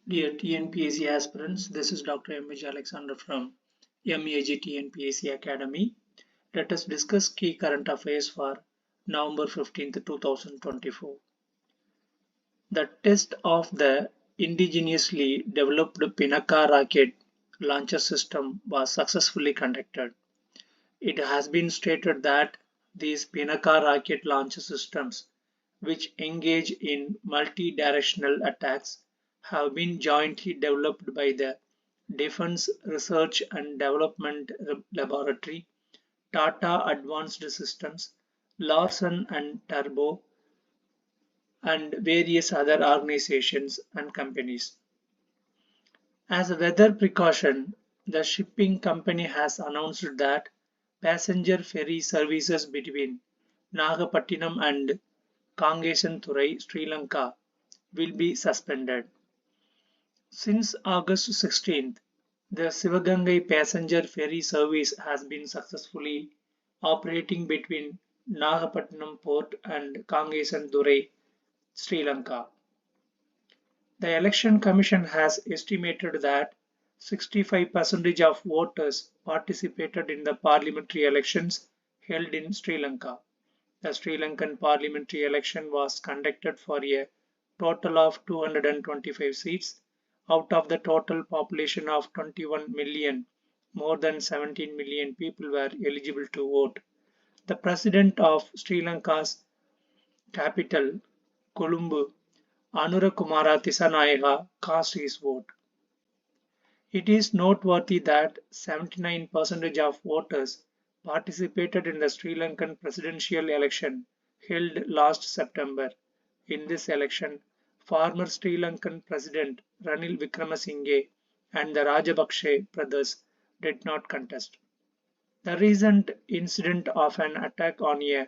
Dear TNPSC aspirants, this is Dr. M.H. Alexander from MEAG TNPSC Academy. Let us discuss key current affairs for November 15th, 2024. The test of the indigenously developed Pinaka rocket launcher system was successfully conducted. It has been stated that these Pinaka rocket launcher systems, which engage in multi-directional attacks, have been jointly developed by the Defense Research and Development Laboratory, Tata Advanced Systems, Larsen and Turbo, and various other organizations and companies. As a weather precaution, the shipping company has announced that passenger ferry services between Nagapattinam and Kangesanturai, Sri Lanka, will be suspended. Since August 16th, the Sivagangai passenger ferry service has been successfully operating between Nagapattinam port and Kangesanturai, Sri Lanka. The Election Commission has estimated that 65% of voters participated in the parliamentary elections held in Sri Lanka. The Sri Lankan parliamentary election was conducted for a total of 225 seats out of the total population of 21 million. More than 17 million people were eligible to vote. The president of Sri Lanka's capital, Colombo, Anurakumara Tissanayake, cast his vote. It is noteworthy that 79% of voters participated in the Sri Lankan presidential election held last September. In this election, former Sri Lankan President Ranil Wickremesinghe and the Rajapakse brothers did not contest. The recent incident of an attack on a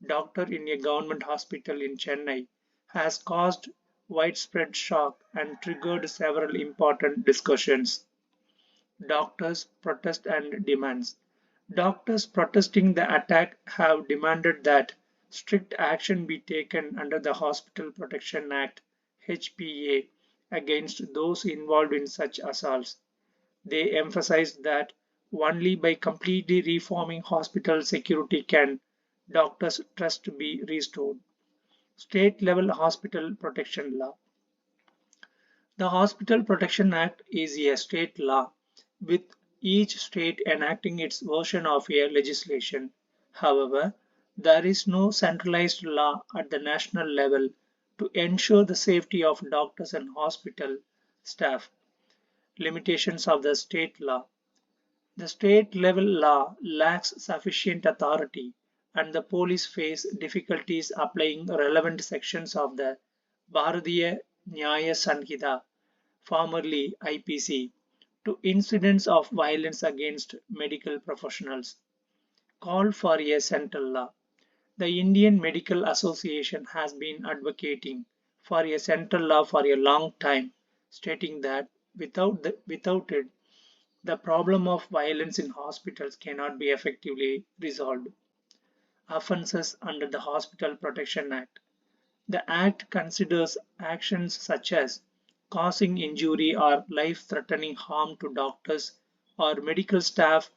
doctor in a government hospital in Chennai has caused widespread shock and triggered several important discussions. Doctors' protest and demands. Doctors protesting the attack have demanded that strict action be taken under the Hospital Protection Act (HPA) against those involved in such assaults. They emphasized that only by completely reforming hospital security can doctors' trust be restored. State level hospital protection law. The Hospital Protection Act is a state law, with each state enacting its version of a legislation. However, there is no centralized law at the national level to ensure the safety of doctors and hospital staff. Limitations of the state law. The state level law lacks sufficient authority, and the police face difficulties applying relevant sections of the Bharatiya Nyaya Sanhita, formerly IPC, to incidents of violence against medical professionals. Call for a central law. The Indian Medical Association has been advocating for a central law for a long time, stating that without it, the problem of violence in hospitals cannot be effectively resolved. Offences under the Hospital Protection Act. The Act considers actions such as causing injury or life threatening harm to doctors or medical staff,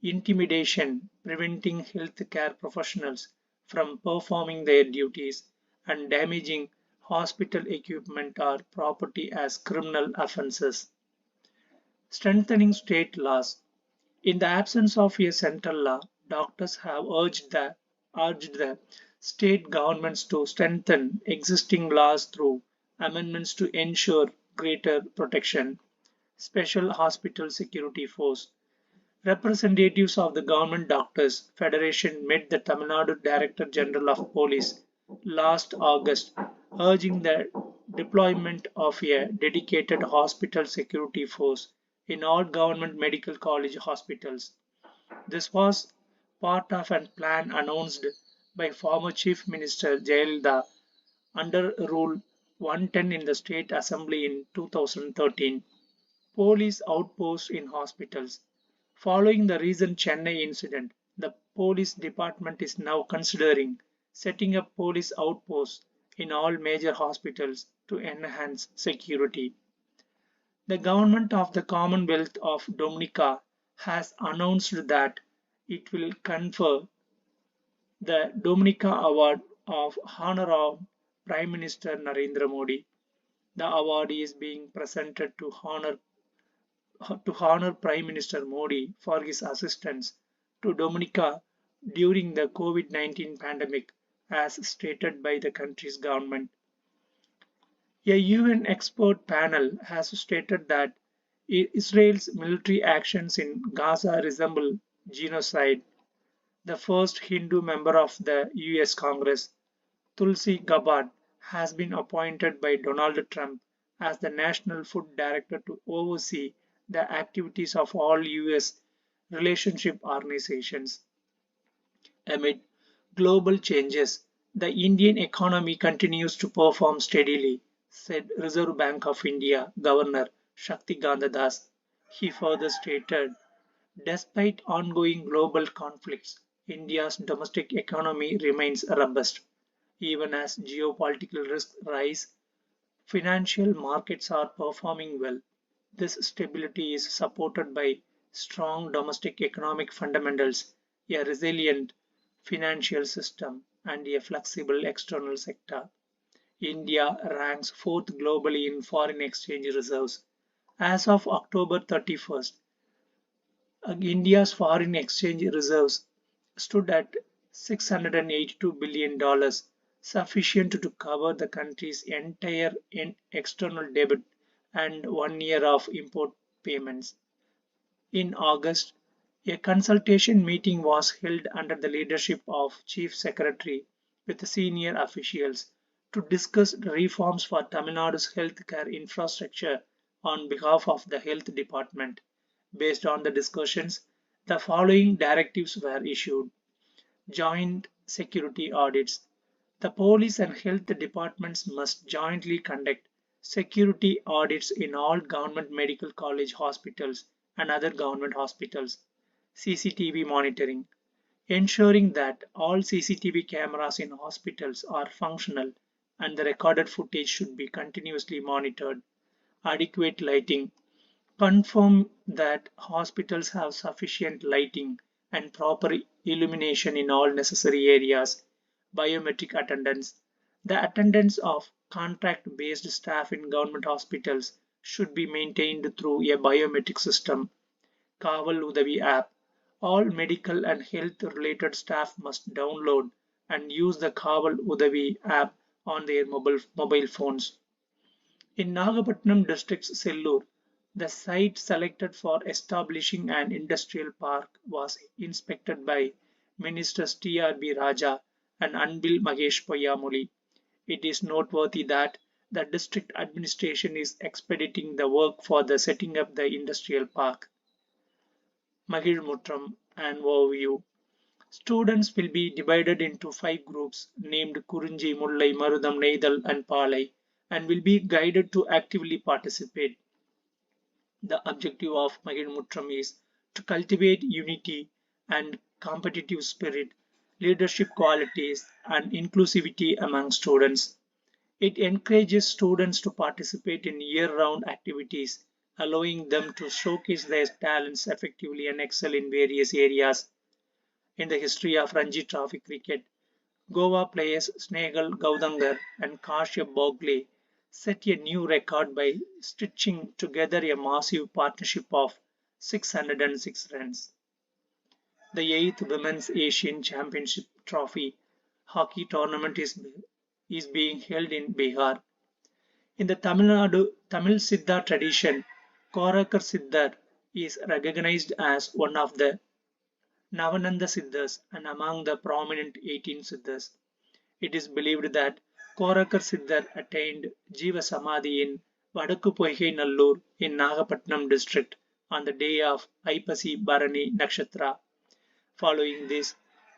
intimidation, preventing healthcare professionals from performing their duties, and damaging hospital equipment or property as criminal offences. Strengthening state laws. In the absence of a central law, doctors have urged the state governments to strengthen existing laws through amendments to ensure greater protection. Special Hospital Security Force. Representatives of the Government Doctors Federation met the Tamil Nadu Director General of Police last August, urging the deployment of a dedicated hospital security force in all government medical college hospitals. This was part of a plan announced by former Chief Minister Jayalalitha under Rule 110 in the State Assembly in 2013. Police outposts in hospitals. Following the recent Chennai incident, the police department is now considering setting up police outposts in all major hospitals to enhance security. The government of the Commonwealth of Dominica has announced that it will confer the Dominica Award of Honor of Prime Minister Narendra Modi. The award is being presented to honor Prime Minister Modi for his assistance to Dominica during the COVID-19 pandemic, as stated by the country's government. A UN expert panel has stated that Israel's military actions in Gaza resemble genocide. The first Hindu member of the US Congress, Tulsi Gabbard, has been appointed by Donald Trump as the National Food Director to oversee the activities of all US relationship organizations. Amid global changes, the Indian economy continues to perform steadily, said Reserve Bank of India Governor Shaktikanta Das. He further stated, despite ongoing global conflicts, India's domestic economy remains robust. Even as geopolitical risks rise, financial markets are performing well. This stability is supported by strong domestic economic fundamentals, a resilient financial system, and a flexible external sector. India ranks fourth globally in foreign exchange reserves. As of October 31st, India's foreign exchange reserves stood at $682 billion, sufficient to cover the country's entire external debt and 1 year of import payments. In August, a consultation meeting was held under the leadership of Chief Secretary with senior officials to discuss reforms for Tamil Nadu's healthcare infrastructure on behalf of the Health Department. Based on the discussions, the following directives were issued. Joint security audits. The police and health departments must jointly conduct security audits in all government medical college hospitals and other government hospitals. CCTV monitoring. Ensuring that all CCTV cameras in hospitals are functional and the recorded footage should be continuously monitored. Adequate lighting. Confirm that hospitals have sufficient lighting and proper illumination in all necessary areas. Biometric attendance. The attendance of contract based staff in government hospitals should be maintained through a biometric system. Kaval Udavi app. All medical and health related staff must download and use the Kaval Udavi app on their mobile phones. In Nagapattinam district's Sellur, the site selected for establishing an industrial park was inspected by Ministers T.R.B. Raja and Anbil Mahesh Poyamoli. It is noteworthy that the district administration is expediting the work for the setting up the industrial park. Magilmutram and overview. Students will be divided into 5 groups named Kurunji, Mullai, Marudam, Neidal, and Palai and will be guided to actively participate. The objective of Magilmutram is to cultivate unity and competitive spirit, leadership qualities, and inclusivity among students. It encourages students to participate in year-round activities, allowing them to showcase their talents effectively and excel in various areas. In the history of Ranji Trophy cricket, Goa players Snegal Gaudangar and Kashyap Bogle set a new record by stitching together a massive partnership of 606 runs. The 8th Women's Asian Championship Trophy hockey tournament is being held in Bihar. In the Tamil Siddha tradition, Korakar Siddhar is recognized as one of the Navananda Siddhas and among the prominent 18 Siddhas. It is believed that Korakar Siddhar attained Jiva Samadhi in Vadakku Poigai Nallur in Nagapattinam district on the day of Aipasi Bharani Nakshatra. Following this,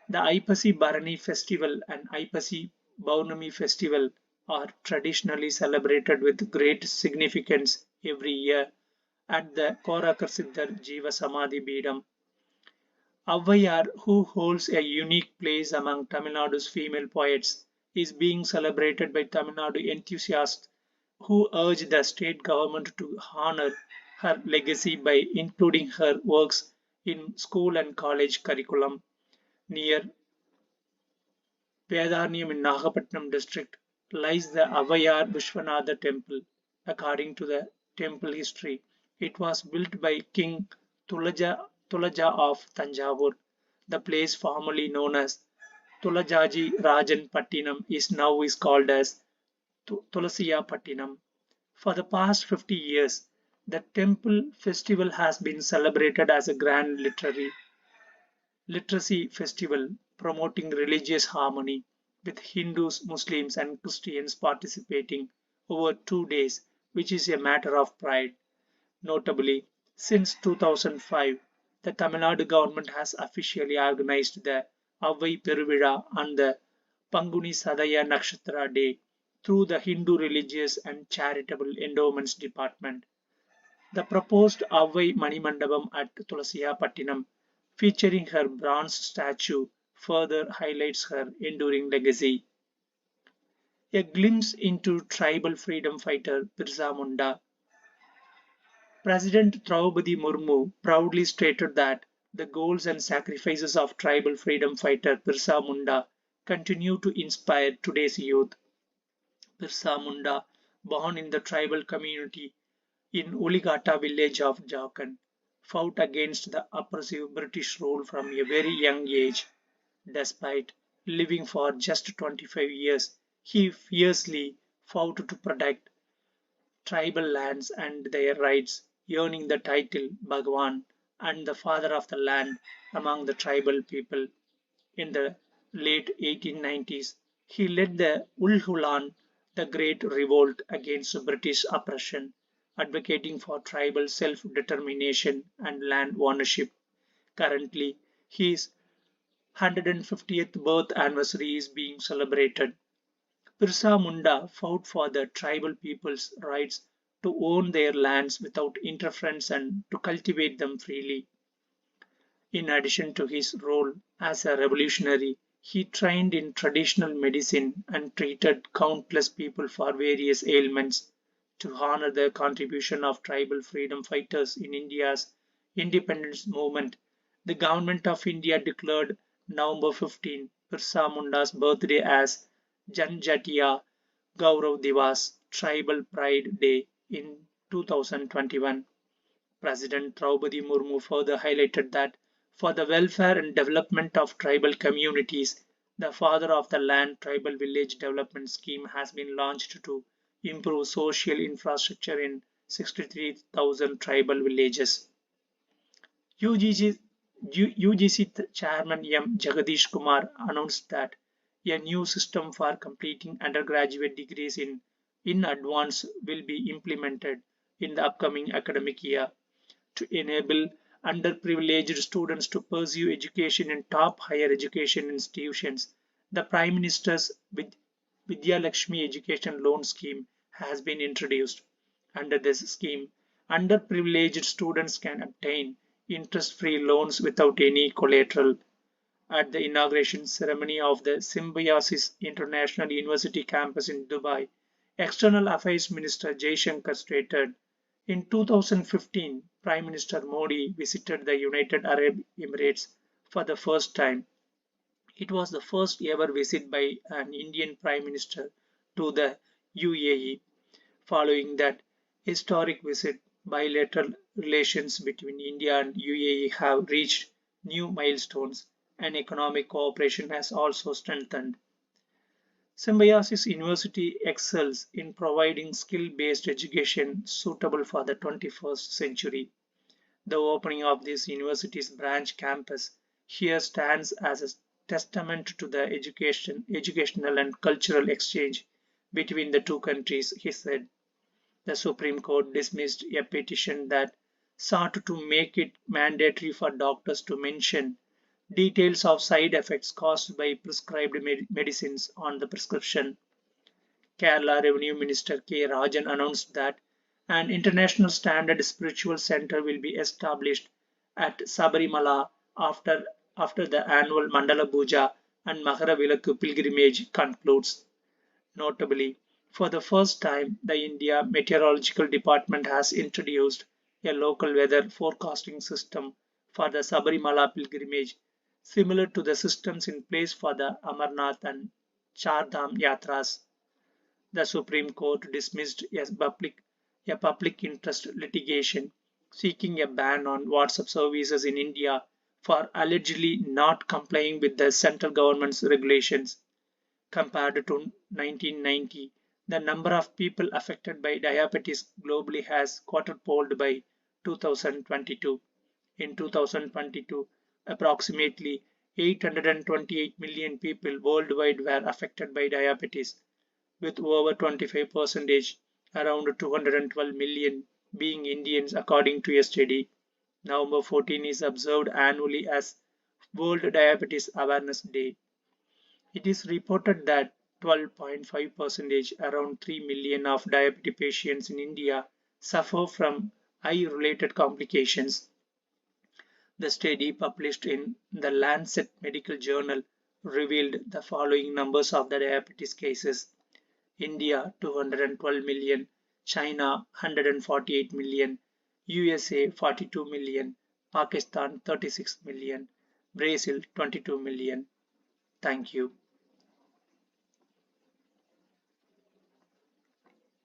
the Aipasi Bharani festival and Aipasi Baunami festival are traditionally celebrated with great significance every year at the Korakar Siddhar Jiva Samadhi Bidam. Avvayar, who holds a unique place among Tamil Nadu's female poets, is being celebrated by Tamil Nadu enthusiasts who urged the state government to honor her legacy by including her works in school and college curriculum. Near Vedarnyam in Nagapattinam district lies the Avayar Vishwanatha temple. According to the temple history, it was built by King Tulaja of Tanjavur. The place formerly known as Tulajaji Rajan Pattinam is called as Tulasiya Pattinam. For the past 50 years, the temple festival has been celebrated as a grand literacy festival promoting religious harmony, with Hindus, Muslims, and Christians participating over 2 days, which is a matter of pride. Notably, since 2005, the Tamil Nadu government has officially organized the Avai Peruvizha on the Panguni Sadaya Nakshatra Day through the Hindu Religious and Charitable Endowments Department. The proposed Avai Manimandapam at Tulasiyapattinam, featuring her bronze statue, further highlights her enduring legacy. A glimpse into tribal freedom fighter Birsa Munda. President Draupadi Murmu proudly stated that the goals and sacrifices of tribal freedom fighter Birsa Munda continue to inspire today's youth. Birsa Munda, born in the tribal community in Uligata village of Jharkhand, fought against the oppressive British rule from a very young age. Despite living for just 25 years, he fiercely fought to protect tribal lands and their rights, earning the title Bhagwan and the father of the land among the tribal people. In the late 1890s, he led the Ulhulan, the great revolt against British oppression, advocating for tribal self-determination and land ownership. Currently, his 150th birth anniversary is being celebrated. Birsa Munda fought for the tribal people's rights to own their lands without interference and to cultivate them freely. In addition to his role as a revolutionary, he trained in traditional medicine and treated countless people for various ailments. To honor the contribution of tribal freedom fighters in India's independence movement, the Government of India declared November 15, Birsa Munda's birthday as Janjatiya Gaurav Divas, Tribal Pride Day in 2021. President Draupadi Murmu further highlighted that for the welfare and development of tribal communities, the Father of the Land Tribal Village Development Scheme has been launched to improve social infrastructure in 63,000 tribal villages. UGC Chairman M. Jagadish Kumar announced that a new system for completing undergraduate degrees in advance will be implemented in the upcoming academic year to enable underprivileged students to pursue education in top higher education institutions. The Prime Minister's Vidya Lakshmi Education Loan Scheme has been introduced. Under this scheme, underprivileged students can obtain interest-free loans without any collateral. At the inauguration ceremony of the Symbiosis International University campus in Dubai, External Affairs Minister Jaishankar stated, in 2015, Prime Minister Modi visited the United Arab Emirates for the first time. It was the first ever visit by an Indian Prime Minister to the UAE. Following that historic visit, bilateral relations between India and UAE have reached new milestones, and economic cooperation has also strengthened. Symbiosis University excels in providing skill-based education suitable for the 21st century. The opening of this university's branch campus here stands as a testament to the educational and cultural exchange between the two countries, he said. The Supreme Court dismissed a petition that sought to make it mandatory for doctors to mention details of side effects caused by prescribed medicines on the prescription. Kerala Revenue Minister K. Rajan announced that an international standard spiritual center will be established at Sabarimala after the annual Mandala Puja and Makara Vilakku pilgrimage concludes. Notably, For the first time, the India Meteorological Department has introduced a local weather forecasting system for the Sabarimala pilgrimage, similar to the systems in place for the Amarnath and Char Dham Yatras. The Supreme Court dismissed a public interest litigation seeking a ban on WhatsApp services in India for allegedly not complying with the central government's regulations. Compared to 1990, the number of people affected by diabetes globally has quadrupled by 2022. In 2022, approximately 828 million people worldwide were affected by diabetes, with over 25%, around 212 million, being Indians, according to a study. November 14 is observed annually as World Diabetes Awareness Day. It is reported that 12.5%, around 3 million of diabetes patients in India, suffer from eye-related complications. The study, published in the Lancet Medical Journal, revealed the following numbers of the diabetes cases: India 212 million, China 148 million, USA 42 million, Pakistan 36 million, Brazil 22 million. Thank you.